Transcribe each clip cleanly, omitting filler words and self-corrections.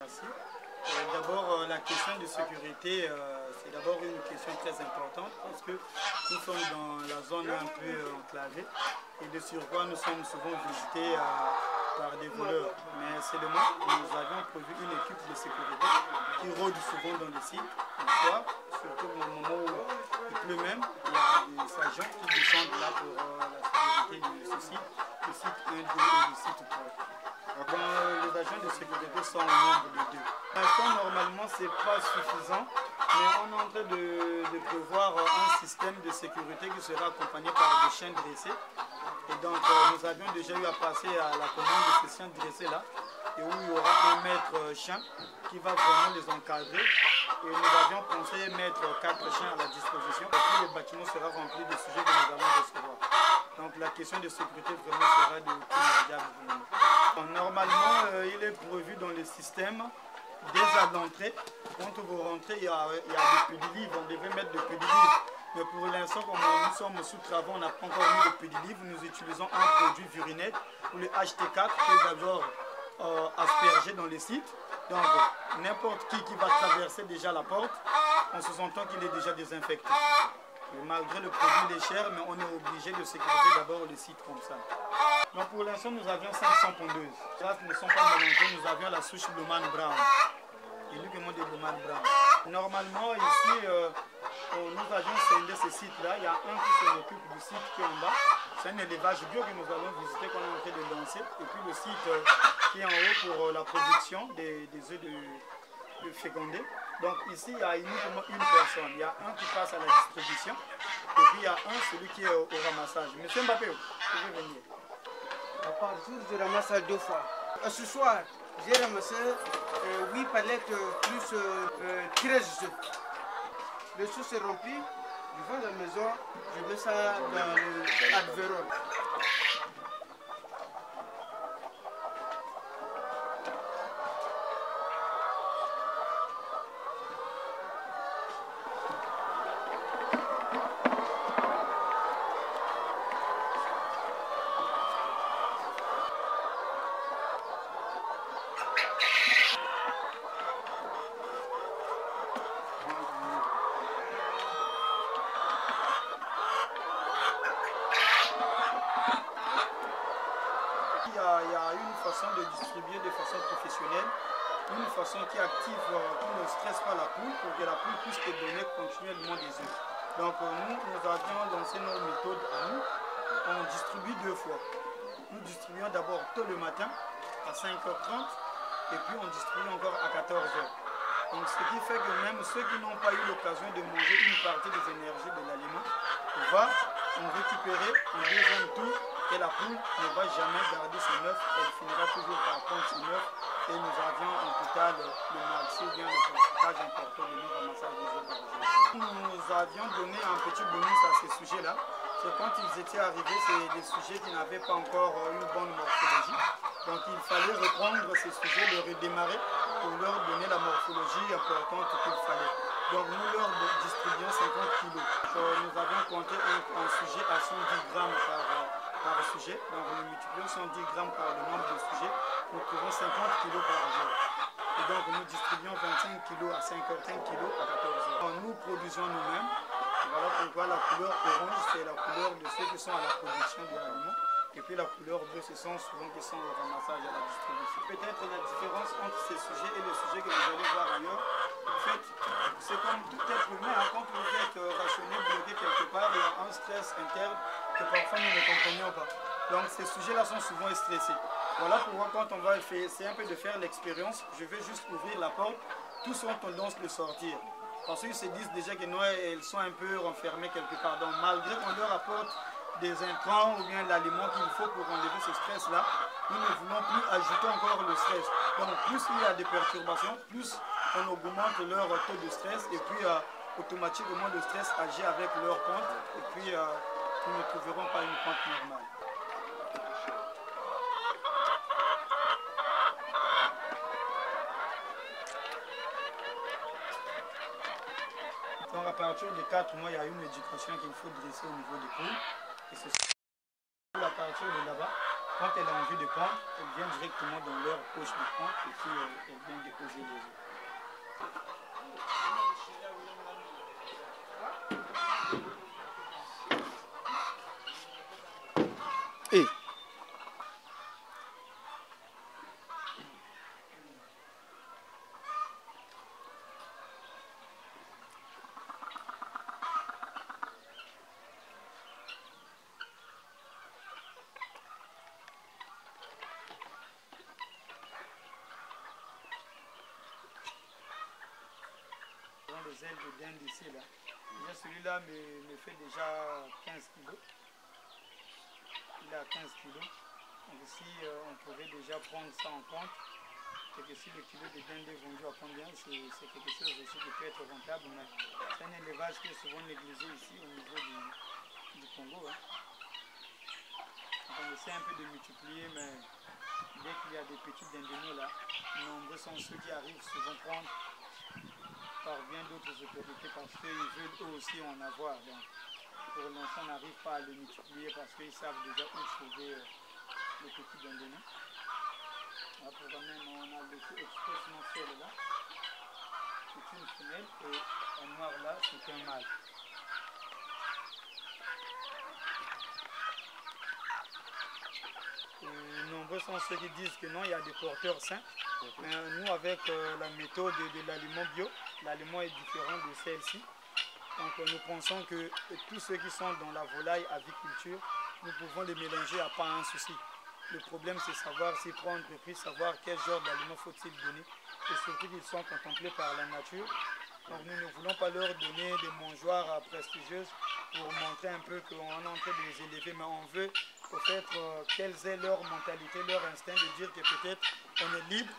Merci. D'abord, la question de sécurité, c'est d'abord une question très importante parce que nous sommes dans la zone un peu enclavée et de surcroît nous sommes souvent visités par des voleurs. Mais c'est dommage, nous avions prévu une équipe de sécurité qui rôde souvent dans les sites le soir, surtout au moment où il pleut même. Il y a des agents qui descendent là pour la sécurité de ce site, le site 1, 2 et le site 3. Les agents de sécurité sont au nombre de 2. Pour l'instant, normalement, ce n'est pas suffisant, mais on est en train de prévoir un système de sécurité qui sera accompagné par des chiens dressés. Et donc, nous avions déjà eu à passer à la commande de ces chiens dressés-là, et où il y aura un maître chien qui va vraiment les encadrer. Et nous avions pensé mettre 4 chiens à la disposition, et puis le bâtiment sera rempli de sujets que nous allons recevoir. Donc la question de sécurité vraiment sera de primordial. Normalement, il est prévu dans le système, dès à l'entrée, quand vous rentrez, il y a des pédilivres, on devait mettre des pédilivres. Mais pour l'instant, comme nous sommes sous travaux, on n'a pas encore mis de pédilivres, nous utilisons un produit Vurinette ou le HT4 qui est d'abord aspergé dans les sites. Donc n'importe qui va traverser déjà la porte, en se sentant qu'il est déjà désinfecté. Et malgré le produit est cher, mais on est obligé de sécuriser d'abord le site comme ça. Donc pour l'instant, nous avions 500 pondeuses. Là, ce ne sont pas mélangées, nous avions la souche Lohmann Brown. Uniquement des Lohmann Brown. Normalement, ici, nous avions scindé ces sites-là. Il y a un qui s'occupe du site qui est en bas. C'est un élevage bio que nous allons visiter, qu'on est en train de lancer. Et puis le site qui est en haut pour la production des œufs de fécondés. Donc ici, il y a uniquement une personne. Il y a un qui passe à la distribution. Et puis il y a celui qui est au ramassage. Monsieur Mbappé, vous pouvez venir. À part jour, je ramasse 2 fois. Ce soir, j'ai ramassé 8 palettes plus 13 œufs. Le sous est rempli, je vais à la maison, je mets ça dans l'adverol. Il y a une façon de distribuer de façon professionnelle, une façon qui active, qui ne stresse pas la poule pour que la poule puisse te donner continuellement des œufs. Donc nous avions lancé nos méthodes à nous, on distribue 2 fois. Nous distribuons d'abord tôt le matin à 5h30 et puis on distribue encore à 14h. Donc ce qui fait que même ceux qui n'ont pas eu l'occasion de manger une partie des énergies de l'aliment vont en récupérer en deuxième tour. Et la poule ne va jamais garder son œuf, elle finira toujours par prendre son œuf. Et nous avions en total le maxi, bien le pourcentage important de nos ramassages des œufs d'origine. Nous avions donné un petit bonus à ces sujets-là. C'est quand ils étaient arrivés, c'est des sujets qui n'avaient pas encore une bonne morphologie. Donc il fallait reprendre ces sujets, les redémarrer pour leur donner la morphologie importante qu'il fallait. Donc nous leur distribuons 50 kg. Nous avions compté un sujet à 110 grammes par sujet. Donc nous multiplions 110 grammes par le nombre de sujets. Nous trouvons 50 kg par jour. Et donc nous distribuons 25 kg à 5 kg à 14 heures. Nous produisons nous-mêmes. Voilà pourquoi la couleur orange, c'est la couleur de ceux qui sont à la production de l'aliment. Et puis la couleur bleue, ce sont souvent qui sont au ramassage à la distribution. Peut-être la différence entre ces sujets et les sujets que vous allez voir ailleurs. En fait, c'est comme tout être humain. Quand vous êtes rationné, bloqué quelque part, il y a un stress interne que parfois nous ne comprenions pas. Donc ces sujets-là sont souvent stressés. Voilà pourquoi quand on va essayer un peu de faire l'expérience, je vais juste ouvrir la porte, tous ont tendance de sortir. Parce qu'ils se disent déjà que non, elles sont un peu renfermées quelque part. Donc malgré qu'on leur apporte des intrants ou bien l'aliment qu'il faut pour enlever ce stress-là, nous ne voulons plus ajouter encore le stress. Donc plus il y a des perturbations, plus on augmente leur taux de stress et puis automatiquement le stress agit avec leur pente et puis nous ne trouverons pas une pente normale. Donc à partir de 4 mois, il y a une éducation qu'il faut dresser au niveau des poules. Et c'est à partir de là-bas, quand elle a envie de prendre, elle vient directement dans leur poche de prendre et puis elle vient déposer les œufs. Et les ailes de dinde ici là. Déjà celui-là me fait déjà 15 kilos. Il a 15 kilos. Donc ici on pourrait déjà prendre ça en compte. Et que si le kilo de dinde est vendu à combien, c'est quelque chose aussi qui peut être rentable. Mais c'est un élevage qui est souvent négligé ici au niveau du Congo. Hein. Donc on essaie un peu de multiplier, mais dès qu'il y a des petits dindonniers là, nombreux sont ceux qui arrivent souvent prendre par bien d'autres autorités parce qu'ils veulent eux aussi en avoir. Donc, pour l'instant, on n'arrive pas à les multiplier parce qu'ils savent déjà où trouver les petits dindonniers. Là, pour quand même, on a le express mensuel là. C'est une femelle et un noir là, c'est un mâle. Nombreux sont ceux qui disent que non, il y a des porteurs sains. Mais nous, avec la méthode de l'aliment bio, l'aliment est différent de celle-ci. Donc nous pensons que tous ceux qui sont dans la volaille aviculture, nous pouvons les mélanger à pas un souci. Le problème, c'est savoir s'y prendre le prix, savoir quel genre d'aliment faut-il donner. Et surtout qu'ils sont contemplés par la nature. Donc nous ne voulons pas leur donner des mangeoires prestigieuses pour montrer un peu qu'on est en train de les élever, mais on veut peut-être quelle est leur mentalité, leur instinct de dire que peut-être on est libre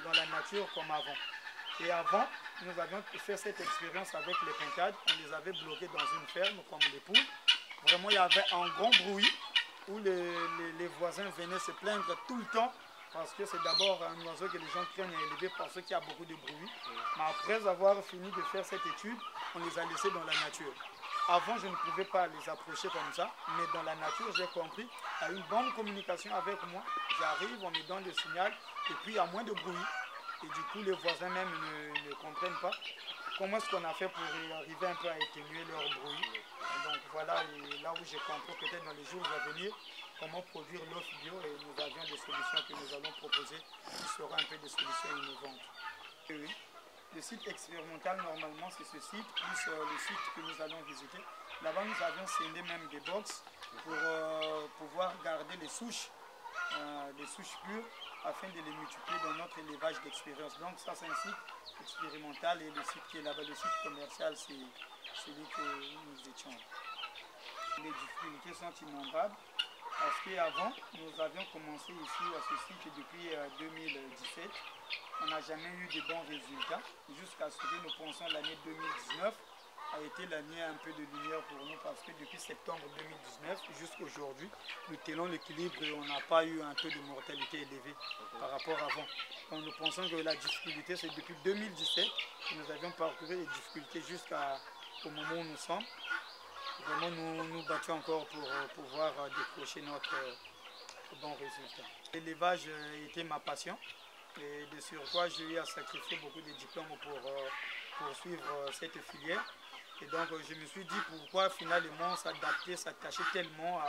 dans la nature comme avant. Et avant, nous avions fait cette expérience avec les pincades, on les avait bloqués dans une ferme comme les poules. Vraiment, il y avait un grand bruit où les voisins venaient se plaindre tout le temps parce que c'est d'abord un oiseau que les gens craignent à élever parce qu'il y a beaucoup de bruit. Mais après avoir fini de faire cette étude, on les a laissés dans la nature. Avant, je ne pouvais pas les approcher comme ça, mais dans la nature, j'ai compris, il y a une bonne communication avec moi. J'arrive, on me donne le signal, et puis il y a moins de bruit. Et du coup, les voisins même ne comprennent pas comment est-ce qu'on a fait pour arriver un peu à atténuer leur bruit. Et donc voilà, et là où j'ai compris peut-être dans les jours à venir, comment produire l'œuf bio, et nous avions des solutions que nous allons proposer, qui seront un peu des solutions innovantes. Et oui. Le site expérimental, normalement, c'est ce site, plus le site que nous allons visiter. Là-bas, nous avions scindé même des box pour pouvoir garder les souches pures, afin de les multiplier dans notre élevage d'expérience. Donc ça, c'est un site expérimental, et le site qui est là-bas, le site commercial, c'est celui que nous étions. Les difficultés sont innombrables parce qu'avant, nous avions commencé ici à ce site depuis 2017. On n'a jamais eu de bons résultats jusqu'à ce que nous pensons l'année 2019 a été l'année un peu de lumière pour nous parce que depuis septembre 2019 jusqu'à aujourd'hui, nous tenons l'équilibre et on n'a pas eu un taux de mortalité élevé par rapport à avant. Donc nous pensons que la difficulté, c'est depuis 2017 que nous avions parcouru les difficultés jusqu'au moment où nous sommes. Vraiment, nous battions encore pour pouvoir décrocher notre bon résultat. L'élevage était ma passion. Et de surcroît, j'ai eu à sacrifier beaucoup de diplômes pour poursuivre cette filière. Et donc, je me suis dit pourquoi finalement s'adapter, s'attacher tellement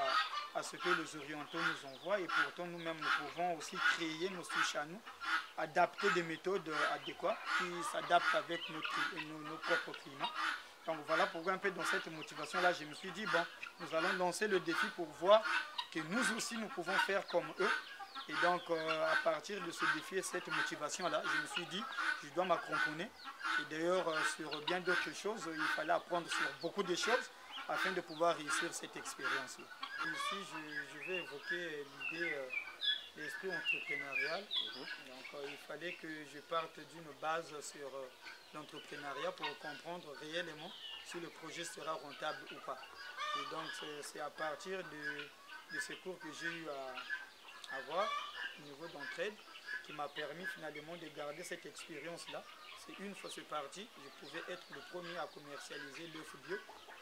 à ce que les orientaux nous envoient. Et pourtant, nous-mêmes, nous pouvons aussi créer nos souches à nous, adapter des méthodes adéquates qui s'adaptent avec nos propres climats. Donc voilà pourquoi un peu dans cette motivation-là, je me suis dit, bon, nous allons lancer le défi pour voir que nous aussi, nous pouvons faire comme eux. Et donc, à partir de ce défi et cette motivation-là, je me suis dit, je dois m'accroupir. Et d'ailleurs, sur bien d'autres choses, il fallait apprendre sur beaucoup de choses afin de pouvoir réussir cette expérience-là. Ici, je vais évoquer l'idée de l'esprit entrepreneurial. Donc, il fallait que je parte d'une base sur l'entrepreneuriat pour comprendre réellement si le projet sera rentable ou pas. Et donc, c'est à partir de ce cours que j'ai eu à avoir au niveau d'entraide qui m'a permis finalement de garder cette expérience-là. C'est une fois c'est parti, je pouvais être le premier à commercialiser l'œuf bio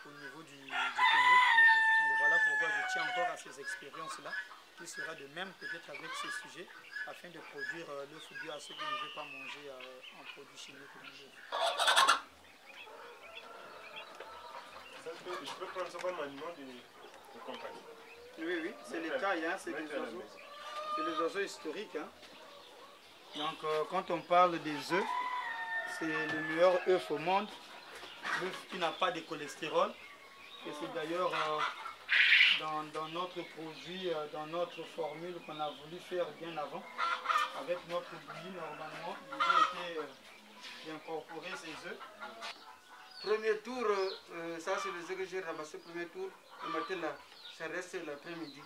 au niveau du Congo. Donc voilà pourquoi je tiens encore à ces expériences-là qui il sera de même peut-être avec ces sujets afin de produire l'œuf bio à ceux qui ne veulent pas manger en produits chimiques. Je peux prendre ça comme aliment de compagnie. Oui, oui, c'est les tailles, hein, c'est des oiseaux. C'est les oiseaux historiques. Hein. Donc quand on parle des œufs, c'est le meilleur œuf au monde. L'œuf qui n'a pas de cholestérol. Et c'est d'ailleurs dans notre produit, dans notre formule qu'on a voulu faire bien avant. Avec notre bouillie, normalement, il a été incorporé ces œufs. Premier tour, ça c'est les œufs que j'ai ramassé. Premier tour, le matin là, ça reste l'après-midi.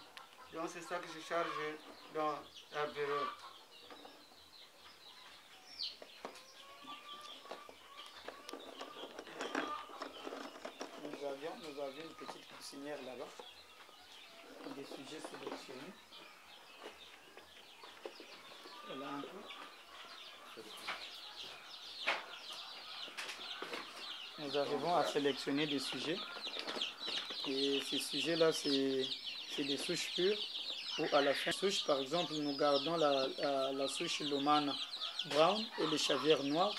Donc c'est ça que je charge dans la période. Nous avions une petite poussinière là-bas, des sujets sélectionnés. Voilà un peu. Nous arrivons à sélectionner des sujets. Et ces sujets-là, c'est des souches pures. Ou à la fin, souche, par exemple, nous gardons la souche Lomana Brown et les chavières noires.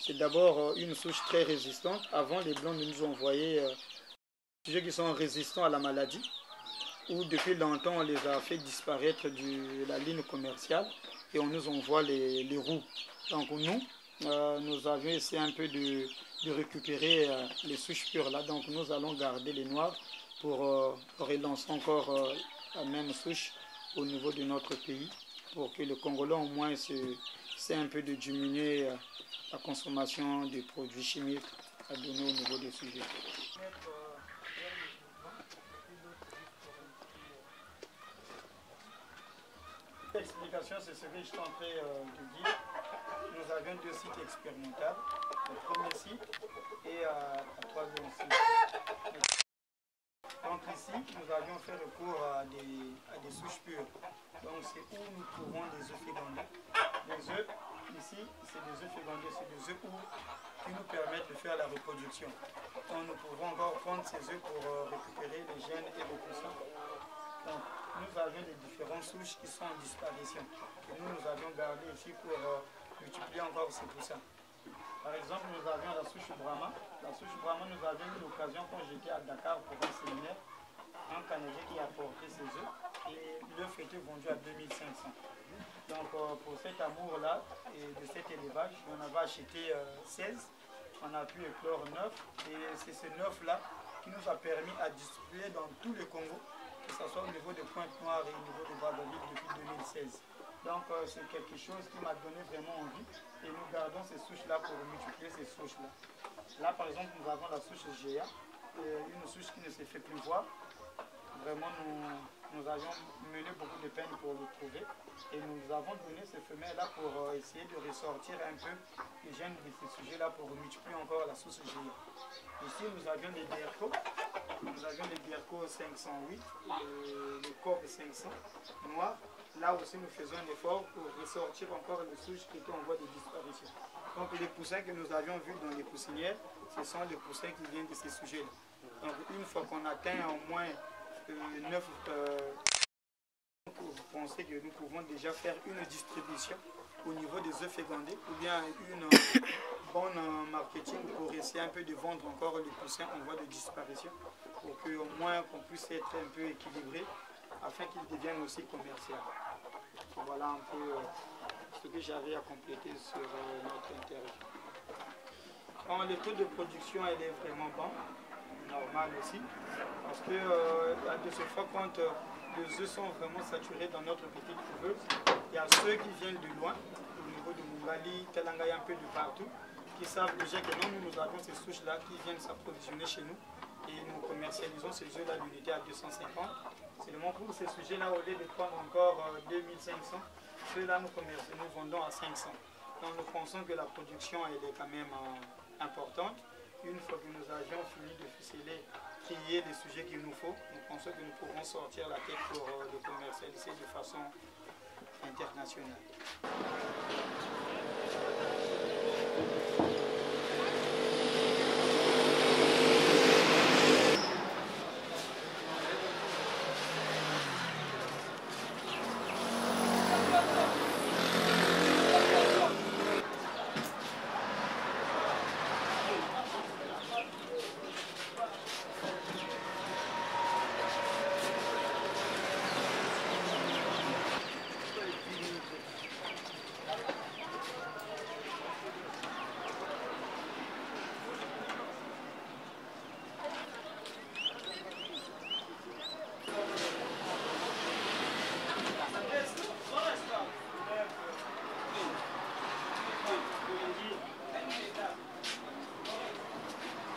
C'est d'abord une souche très résistante. Avant, les blancs nous ont envoyé des sujets qui sont résistants à la maladie, où depuis longtemps on les a fait disparaître de la ligne commerciale et on nous envoie les roux. Donc nous avions essayé un peu de récupérer les souches pures là. Donc nous allons garder les noirs pour relancer encore la même souche au niveau de notre pays, pour que le Congolais au moins essaie un peu de diminuer la consommation de produits chimiques à donner au niveau des sujets. L'explication, c'est ce que je suis en train de dire. Nous avions 2 sites expérimentaux, le premier site et la troisième site. Donc ici, nous avions fait recours à des souches pures. Donc c'est où nous trouvons des œufs fécondés. Les œufs, ici, c'est des œufs fécondés, c'est des œufs qui nous permettent de faire la reproduction. Donc nous pouvons encore prendre ces œufs pour récupérer les gènes et les poussins. Donc nous avions les différentes souches qui sont en disparition. Et nous avions gardé ici pour multiplier encore ces poussins. Par exemple, nous avions la souche Brahma. La souche Brahma, nous avions eu l'occasion quand j'étais à Dakar pour un séminaire, un Canadien qui a porté ses œufs et l'œuf était vendu à 2500. Donc pour cet amour-là et de cet élevage, on avait acheté 16, on a pu éclore 9 et c'est ces 9-là qui nous a permis à distribuer dans tout le Congo, que ce soit au niveau de Pointe-Noire et au niveau de Brazzaville depuis 2016. Donc c'est quelque chose qui m'a donné vraiment envie et nous gardons ces souches-là pour multiplier ces souches-là. Là par exemple nous avons la souche GA, une souche qui ne se fait plus voir. Vraiment nous avions mené beaucoup de peine pour le trouver et nous avons donné ces femelles-là pour essayer de ressortir un peu les gènes de ces sujets-là pour multiplier encore la souche GA. Ici nous avions des DRCO, nous avions les DRCO 508, le corps 500 noirs. Là aussi, nous faisons un effort pour ressortir encore les souches qui étaient en voie de disparition. Donc, les poussins que nous avions vus dans les poussinières, ce sont les poussins qui viennent de ces sujets-là. Donc, une fois qu'on atteint au moins 9, vous pensez que nous pouvons déjà faire une distribution au niveau des œufs fécondés ou bien une bonne marketing pour essayer un peu de vendre encore les poussins en voie de disparition pour qu'au moins qu'on puisse être un peu équilibré afin qu'ils deviennent aussi commerciaux. Voilà un peu ce que j'avais à compléter sur notre intérêt. Le taux de production elle est vraiment bon, normal aussi, parce que de ce fait quand les œufs sont vraiment saturés dans notre petite couveuse, il y a ceux qui viennent de loin, au niveau de Mungali, Telangay, un peu de partout, qui savent déjà que nous avons ces souches-là qui viennent s'approvisionner chez nous et nous commercialisons ces œufs-là l'unité à 250. Seulement pour ces sujets-là, au lieu de prendre encore 2500, ceux-là nous vendons à 500. Donc nous pensons que la production elle est quand même importante. Une fois que nous avions fini de ficeler, trier les sujets qu'il nous faut, nous pensons que nous pourrons sortir la tête pour le commercialiser de façon internationale.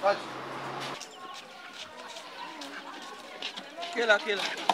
Vas-y. Quelle là?